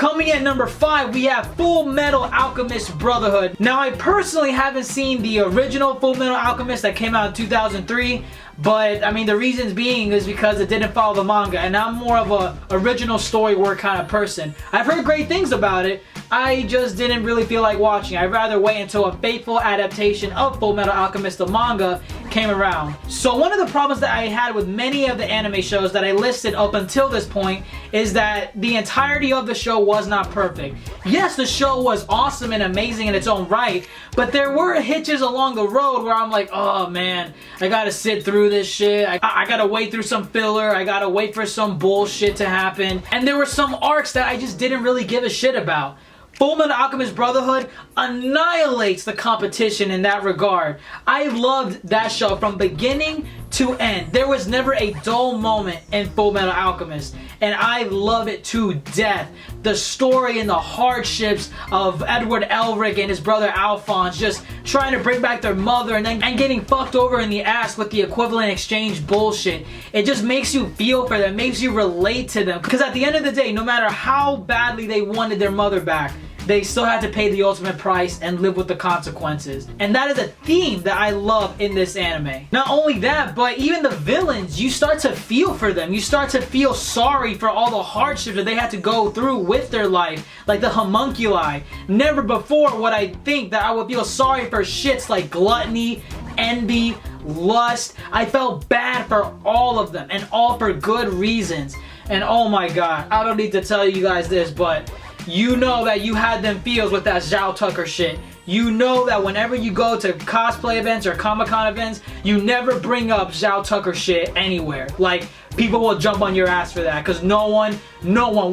Coming in at number 5, we have Fullmetal Alchemist Brotherhood. Now, I personally haven't seen the original Fullmetal Alchemist that came out in 2003, but I mean, the reasons being is because it didn't follow the manga, and I'm more of a original story work kind of person. I've heard great things about it. I just didn't really feel like watching. I'd rather wait until a faithful adaptation of Fullmetal Alchemist, the manga, came around. So one of the problems that I had with many of the anime shows that I listed up until this point is that the entirety of the show was not perfect. Yes, the show was awesome and amazing in its own right, but there were hitches along the road where I'm like, oh man, I gotta sit through this shit. I gotta wait through some filler. I gotta wait for some bullshit to happen. And there were some arcs that I just didn't really give a shit about. Fullmetal Alchemist Brotherhood annihilates the competition in that regard. I loved that show from beginning to end. There was never a dull moment in Fullmetal Alchemist, and I love it to death. The story and the hardships of Edward Elric and his brother Alphonse just trying to bring back their mother and getting fucked over in the ass with the equivalent exchange bullshit. It just makes you feel for them, makes you relate to them, because at the end of the day, no matter how badly they wanted their mother back, they still had to pay the ultimate price and live with the consequences. And that is a theme that I love in this anime. Not only that, but even the villains, you start to feel for them. You start to feel sorry for all the hardships that they had to go through with their life. Like the homunculi. Never before would I think that I would feel sorry for shits like gluttony, envy, lust. I felt bad for all of them, and all for good reasons. And oh my god, I don't need to tell you guys this, but you know that you had them feels with that Zhao Tucker shit. You know that whenever you go to cosplay events or Comic-Con events, you never bring up Zhao Tucker shit anywhere. Like, people will jump on your ass for that, because no one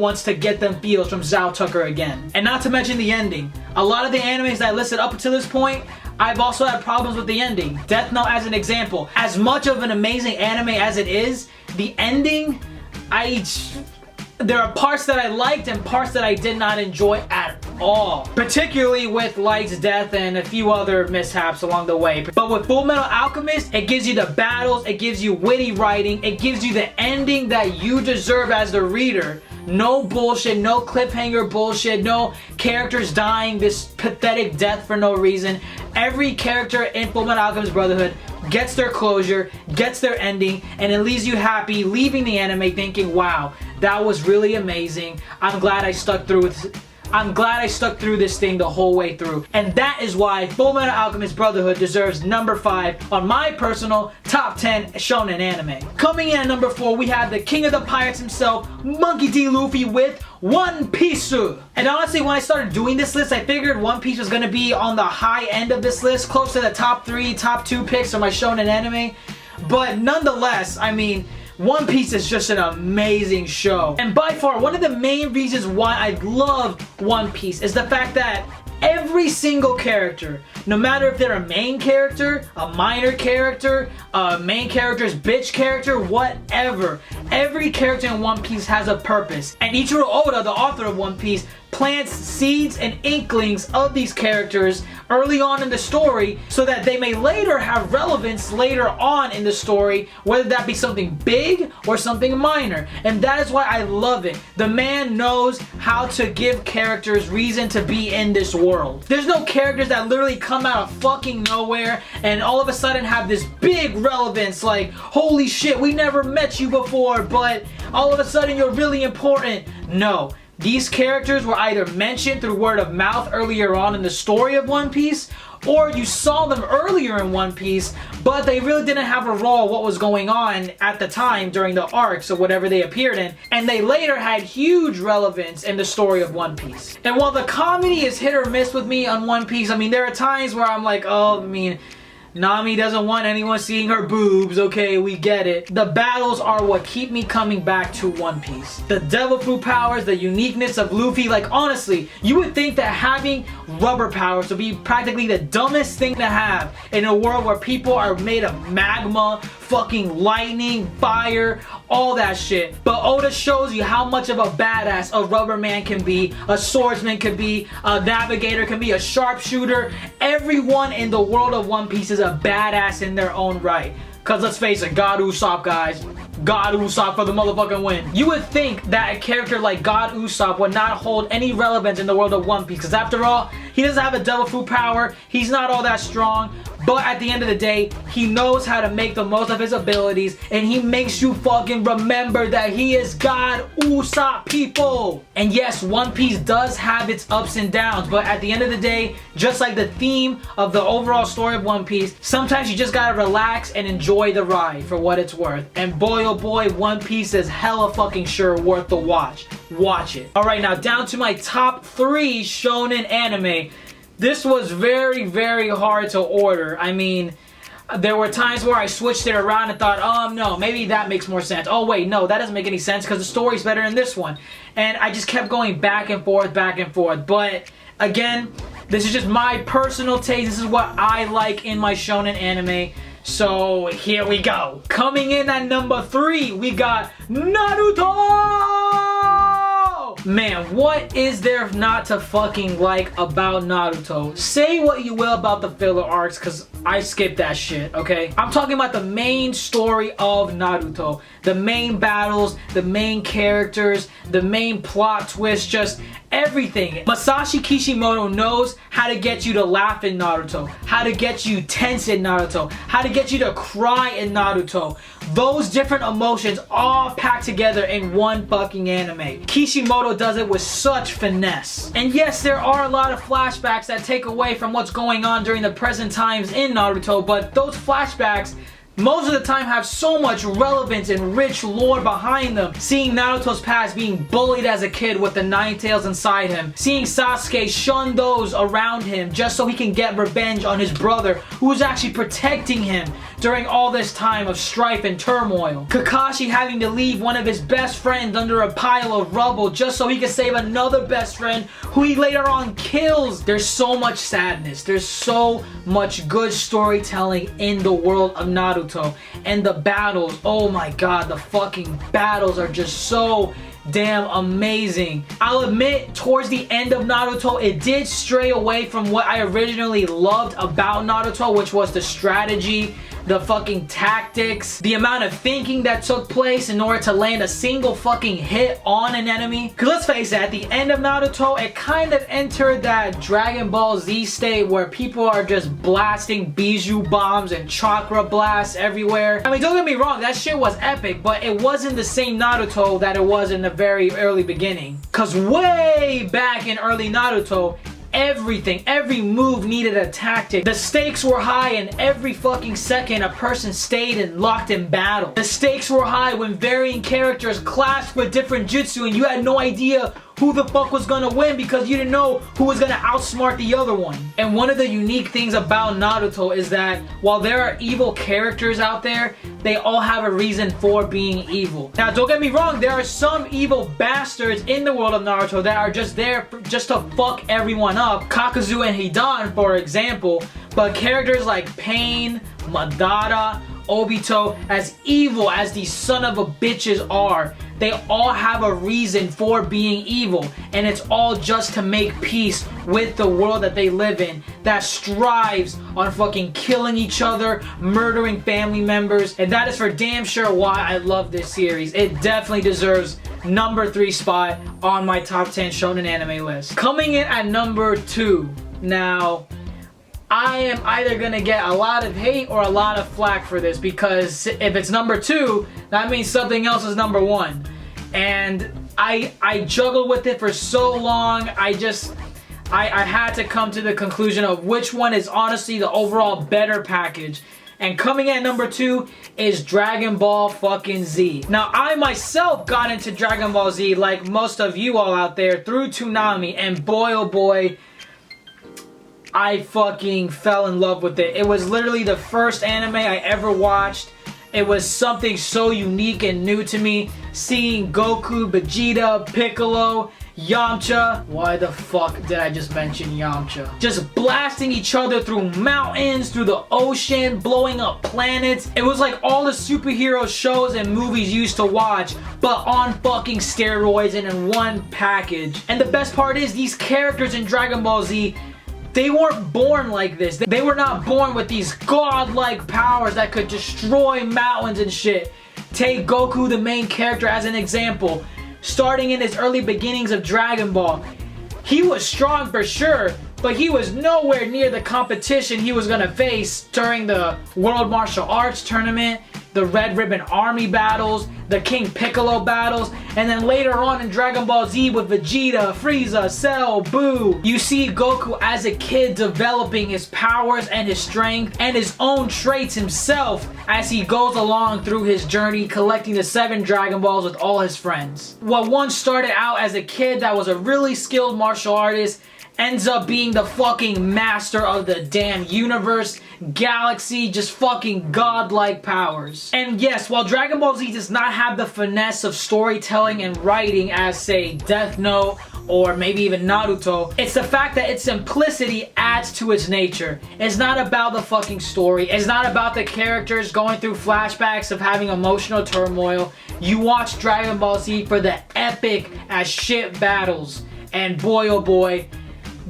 wants to get them feels from Zhao Tucker again. And not to mention the ending. A lot of the animes that I listed up until this point, I've also had problems with the ending. Death Note as an example. As much of an amazing anime as it is, the ending, there are parts that I liked and parts that I did not enjoy at all. Particularly with Light's death and a few other mishaps along the way. But with Fullmetal Alchemist, it gives you the battles, it gives you witty writing, it gives you the ending that you deserve as the reader. No bullshit, no cliffhanger bullshit, no characters dying this pathetic death for no reason. Every character in Fullmetal Alchemist Brotherhood gets their closure, gets their ending, and it leaves you happy, leaving the anime thinking, wow, that was really amazing. I'm glad I stuck through this thing the whole way through. And that is why Fullmetal Alchemist Brotherhood deserves number 5 on my personal top 10 shonen anime. Coming in at number 4, we have the king of the pirates himself, Monkey D. Luffy, with One Piece. And honestly, when I started doing this list, I figured One Piece was going to be on the high end of this list, close to the top 3, top 2 picks of my shonen anime. But nonetheless, I mean, One Piece is just an amazing show. And by far, one of the main reasons why I love One Piece is the fact that every single character, no matter if they're a main character, a minor character, a main character's bitch character, whatever, every character in One Piece has a purpose. And Ichiro Oda, the author of One Piece, plants seeds and inklings of these characters early on in the story so that they may later have relevance later on in the story, whether that be something big or something minor. And that is why I love it. The man knows how to give characters reason to be in this world. There's no characters that literally come out of fucking nowhere and all of a sudden have this big relevance, like, holy shit, we never met you before, but all of a sudden you're really important. No. These characters were either mentioned through word of mouth earlier on in the story of One Piece, or you saw them earlier in One Piece, but they really didn't have a role what was going on at the time during the arcs or whatever they appeared in, and they later had huge relevance in the story of One Piece. And while the comedy is hit or miss with me on One Piece, I mean, there are times where I'm like, oh, I mean, Nami doesn't want anyone seeing her boobs, okay, we get it. The battles are what keep me coming back to One Piece. The devil fruit powers, the uniqueness of Luffy, like honestly, you would think that having rubber powers would be practically the dumbest thing to have in a world where people are made of magma, fucking lightning, fire, all that shit. But Oda shows you how much of a badass a rubber man can be, a swordsman can be, a navigator can be, a sharpshooter. Everyone in the world of One Piece is a badass in their own right. Cause let's face it, God Usopp, guys. God Usopp for the motherfucking win. You would think that a character like God Usopp would not hold any relevance in the world of One Piece, because after all, he doesn't have a devil fruit power, he's not all that strong, but at the end of the day, he knows how to make the most of his abilities, and he makes you fucking remember that he is God Usopp, people. And yes, One Piece does have its ups and downs, but at the end of the day, just like the theme of the overall story of One Piece, sometimes you just gotta relax and enjoy the ride for what it's worth. And boy oh boy, One Piece is hella fucking sure worth the watch. Watch it. Alright, now down to my top 3 shonen anime. This was very, very hard to order. I mean, there were times where I switched it around and thought, no, maybe that makes more sense. Oh wait, no, that doesn't make any sense because the story's better in this one. And I just kept going back and forth, back and forth. But again, this is just my personal taste. This is what I like in my shonen anime. So here we go. Coming in at number 3, we got Naruto! Man, what is there not to fucking like about Naruto? Say what you will about the filler arcs, because I skipped that shit, okay? I'm talking about the main story of Naruto. The main battles, the main characters, the main plot twist, just everything. Masashi Kishimoto knows how to get you to laugh in Naruto, how to get you tense in Naruto, how to get you to cry in Naruto. Those different emotions all packed together in one fucking anime. Kishimoto does it with such finesse. And yes, there are a lot of flashbacks that take away from what's going on during the present times in Naruto, but those flashbacks most of the time have so much relevance and rich lore behind them. Seeing Naruto's past being bullied as a kid with the 9 tails inside him. Seeing Sasuke shun those around him just so he can get revenge on his brother who was actually protecting him during all this time of strife and turmoil. Kakashi having to leave one of his best friends under a pile of rubble just so he could save another best friend who he later on kills. There's so much sadness. There's so much good storytelling in the world of Naruto. And the battles, oh my god, the fucking battles are just so damn amazing. I'll admit, towards the end of Naruto, it did stray away from what I originally loved about Naruto, which was the strategy, the fucking tactics, the amount of thinking that took place in order to land a single fucking hit on an enemy. Cause let's face it, at the end of Naruto, it kind of entered that Dragon Ball Z state where people are just blasting Bijou bombs and chakra blasts everywhere. I mean, don't get me wrong, that shit was epic, but it wasn't the same Naruto that it was in the very early beginning. Cause way back in early Naruto, everything, every move needed a tactic. The stakes were high and every fucking second a person stayed and locked in battle. The stakes were high when varying characters clashed with different jutsu and you had no idea who the fuck was gonna win because you didn't know who was gonna outsmart the other one. And one of the unique things about Naruto is that while there are evil characters out there, they all have a reason for being evil. Now, don't get me wrong, there are some evil bastards in the world of Naruto that are just there just to fuck everyone up. Kakuzu and Hidan, for example. But characters like Pain, Madara, Obito, as evil as these son of a bitches are, they all have a reason for being evil, and it's all just to make peace with the world that they live in that strives on fucking killing each other, murdering family members, and that is for damn sure why I love this series. It definitely deserves number 3 spot on my top 10 shonen anime list. Coming in at number 2. Now, I am either gonna get a lot of hate or a lot of flack for this, because if it's number 2, that means something else is number 1. And I juggled with it for so long, I had to come to the conclusion of which one is honestly the overall better package. And coming at number 2 is Dragon Ball fucking Z. Now, I myself got into Dragon Ball Z, like most of you all out there, through Toonami, and boy oh boy, I fucking fell in love with it. It was literally the first anime I ever watched. It was something so unique and new to me. Seeing Goku, Vegeta, Piccolo, Yamcha. Why the fuck did I just mention Yamcha? Just blasting each other through mountains, through the ocean, blowing up planets. It was like all the superhero shows and movies you used to watch, but on fucking steroids and in one package. And the best part is, these characters in Dragon Ball Z, they weren't born like this. They were not born with these godlike powers that could destroy mountains and shit. Take Goku, the main character, as an example. Starting in his early beginnings of Dragon Ball, he was strong for sure, but he was nowhere near the competition he was gonna face during the World Martial Arts Tournament, the Red Ribbon Army battles, the King Piccolo battles, and then later on in Dragon Ball Z with Vegeta, Frieza, Cell, Buu. You see Goku as a kid developing his powers and his strength and his own traits himself as he goes along through his journey collecting the 7 Dragon Balls with all his friends. What once started out as a kid that was a really skilled martial artist ends up being the fucking master of the damn universe, galaxy, just fucking godlike powers. And yes, while Dragon Ball Z does not have the finesse of storytelling and writing as, say, Death Note or maybe even Naruto, it's the fact that its simplicity adds to its nature. It's not about the fucking story. It's not about the characters going through flashbacks of having emotional turmoil. You watch Dragon Ball Z for the epic as shit battles. And boy oh boy,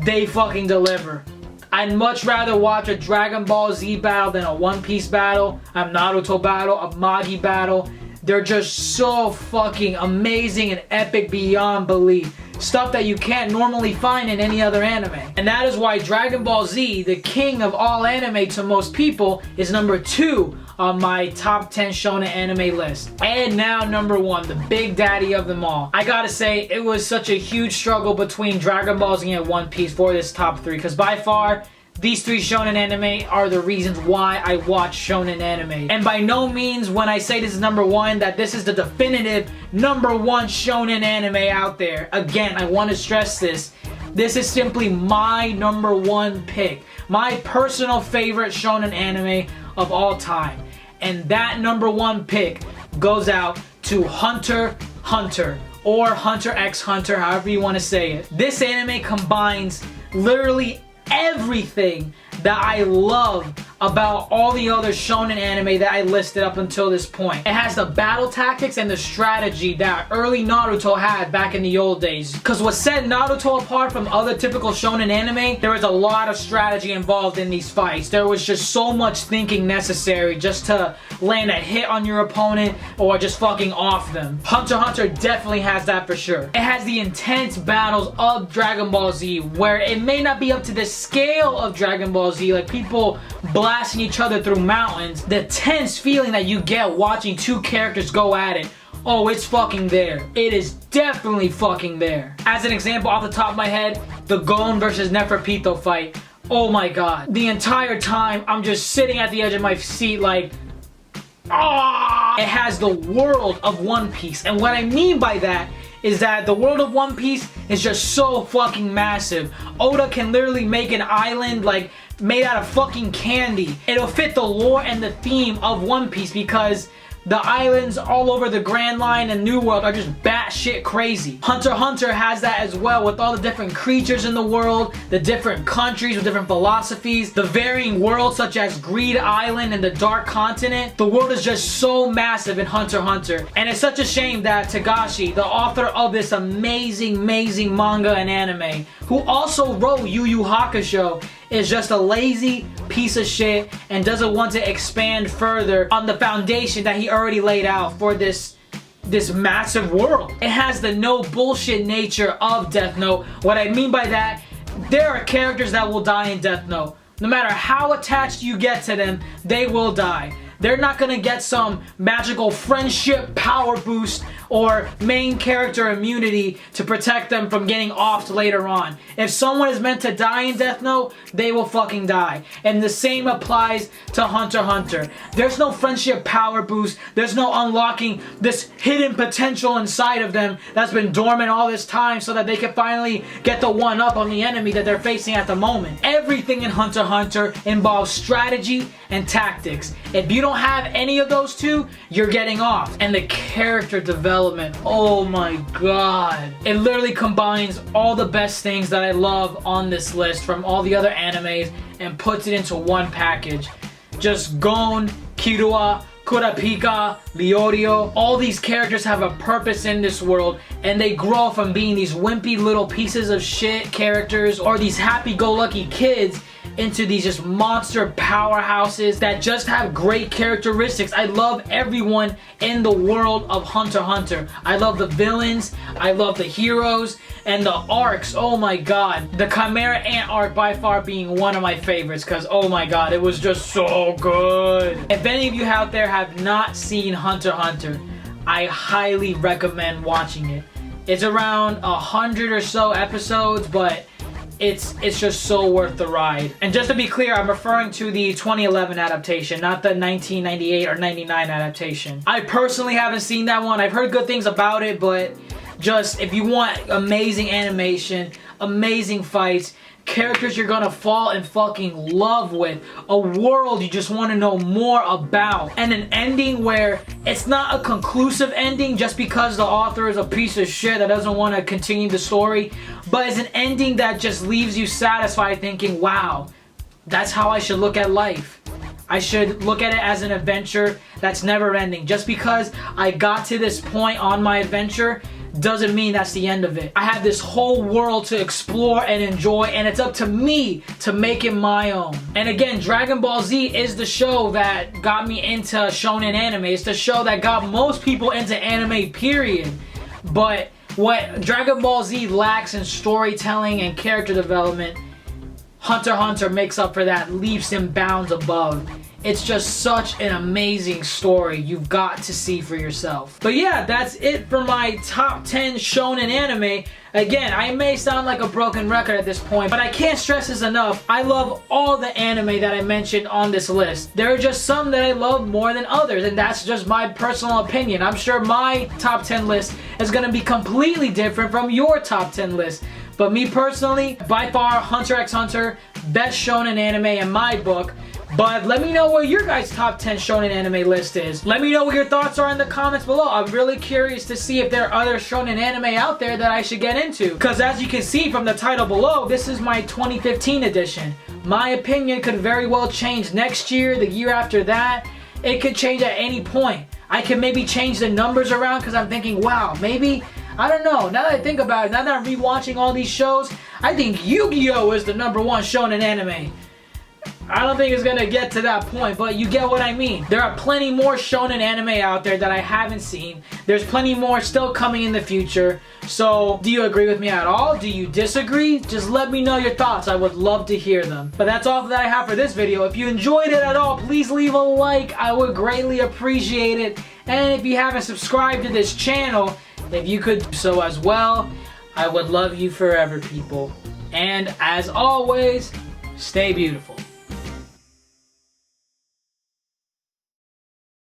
they fucking deliver. I'd much rather watch a Dragon Ball Z battle than a One Piece battle, a Naruto battle, a Magi battle. They're just so fucking amazing and epic beyond belief. Stuff that you can't normally find in any other anime. And that is why Dragon Ball Z, the king of all anime to most people, is number 2 on my top 10 shonen anime list. And now number 1, the big daddy of them all. I gotta say, it was such a huge struggle between Dragon Ball Z and One Piece for this top 3, because by far, these 3 shonen anime are the reasons why I watch shonen anime. And by no means when I say this is number 1, that this is the definitive number 1 shonen anime out there. Again, I want to stress this. This is simply my number 1 pick. My personal favorite shonen anime of all time. And that number 1 pick goes out to Hunter x Hunter, or Hunter x Hunter, however you want to say it. This anime combines literally everything that I love about all the other shonen anime that I listed up until this point. It has the battle tactics and the strategy that early Naruto had back in the old days. Because what set Naruto apart from other typical shonen anime, there was a lot of strategy involved in these fights. There was just so much thinking necessary just to land a hit on your opponent or just fucking off them. Hunter x Hunter definitely has that for sure. It has the intense battles of Dragon Ball Z, where it may not be up to the scale of Dragon Ball Z, like people blasting each other through mountains. The tense feeling that you get watching 2 characters go at it, oh, it's fucking there. It is definitely fucking there. As an example, off the top of my head, the Gon versus Neferpito fight. Oh my god. The entire time, I'm just sitting at the edge of my seat like, ah! It has the world of One Piece. And what I mean by that is that the world of One Piece is just so fucking massive. Oda can literally make an island like made out of fucking candy. It'll fit the lore and the theme of One Piece because the islands all over the Grand Line and New World are just batshit crazy. Hunter x Hunter has that as well, with all the different creatures in the world, the different countries with different philosophies, the varying worlds such as Greed Island and the Dark Continent. The world is just so massive in Hunter x Hunter. And it's such a shame that Tagashi, the author of this amazing manga and anime, who also wrote Yu Yu Hakusho, is just a lazy piece of shit and doesn't want to expand further on the foundation that he already laid out for this massive world. It has the no bullshit nature of Death Note. What I mean by that, there are characters that will die in Death Note. No matter how attached you get to them, they will die. They're not gonna get some magical friendship power boost or main character immunity to protect them from getting offed later on. If someone is meant to die in Death Note, they will fucking die. And the same applies to Hunter x Hunter. There's no friendship power boost. There's no unlocking this hidden potential inside of them that's been dormant all this time so that they can finally get the one up on the enemy that they're facing at the moment. Everything in Hunter x Hunter involves strategy and tactics. If you don't have any of those 2, you're getting off. And the character development, oh my god. It literally combines all the best things that I love on this list from all the other animes and puts it into one package. Just Gon, Killua, Kurapika, Leorio, all these characters have a purpose in this world, and they grow from being these wimpy little pieces of shit characters or these happy-go-lucky kids into these just monster powerhouses that just have great characteristics. I love everyone in the world of Hunter x Hunter. I love the villains, I love the heroes, and the arcs. Oh my god. The Chimera Ant arc by far being one of my favorites, because oh my god, it was just so good. If any of you out there have not seen Hunter x Hunter, I highly recommend watching it. It's around 100 or so episodes, but it's just so worth the ride. And just to be clear, I'm referring to the 2011 adaptation, not the 1998 or 99 adaptation. I personally haven't seen that one. I've heard good things about it, but just if you want amazing animation, amazing fights, characters you're gonna fall in fucking love with, a world you just want to know more about, and an ending where it's not a conclusive ending just because the author is a piece of shit that doesn't want to continue the story, but it's an ending that just leaves you satisfied thinking, wow, that's how I should look at life. I should look at it as an adventure that's never ending. Just because I got to this point on my adventure doesn't mean that's the end of it. I have this whole world to explore and enjoy, and it's up to me to make it my own. And again, Dragon Ball Z is the show that got me into shonen anime. It's the show that got most people into anime, period. But what Dragon Ball Z lacks in storytelling and character development, Hunter x Hunter makes up for that, leaps and bounds above. It's just such an amazing story. You've got to see for yourself. But yeah, that's it for my top 10 shonen anime. Again, I may sound like a broken record at this point, but I can't stress this enough. I love all the anime that I mentioned on this list. There are just some that I love more than others, and that's just my personal opinion. I'm sure my top 10 list is going to be completely different from your top 10 list. But me personally, by far, Hunter x Hunter, best shonen anime in my book. But let me know what your guys' top 10 shonen anime list is. Let me know what your thoughts are in the comments below. I'm really curious to see if there are other shonen anime out there that I should get into. Because as you can see from the title below, this is my 2015 edition. My opinion could very well change next year, the year after that. It could change at any point. I could maybe change the numbers around because I'm thinking, wow, maybe, I don't know. Now that I think about it, now that I'm rewatching all these shows, I think Yu-Gi-Oh! Is the #1 shonen anime. I don't think it's gonna get to that point, but you get what I mean. There are plenty more shonen anime out there that I haven't seen. There's plenty more still coming in the future. So, do you agree with me at all? Do you disagree? Just let me know your thoughts. I would love to hear them. But that's all that I have for this video. If you enjoyed it at all, please leave a like. I would greatly appreciate it. And if you haven't subscribed to this channel, if you could do so as well, I would love you forever, people. And as always, stay beautiful.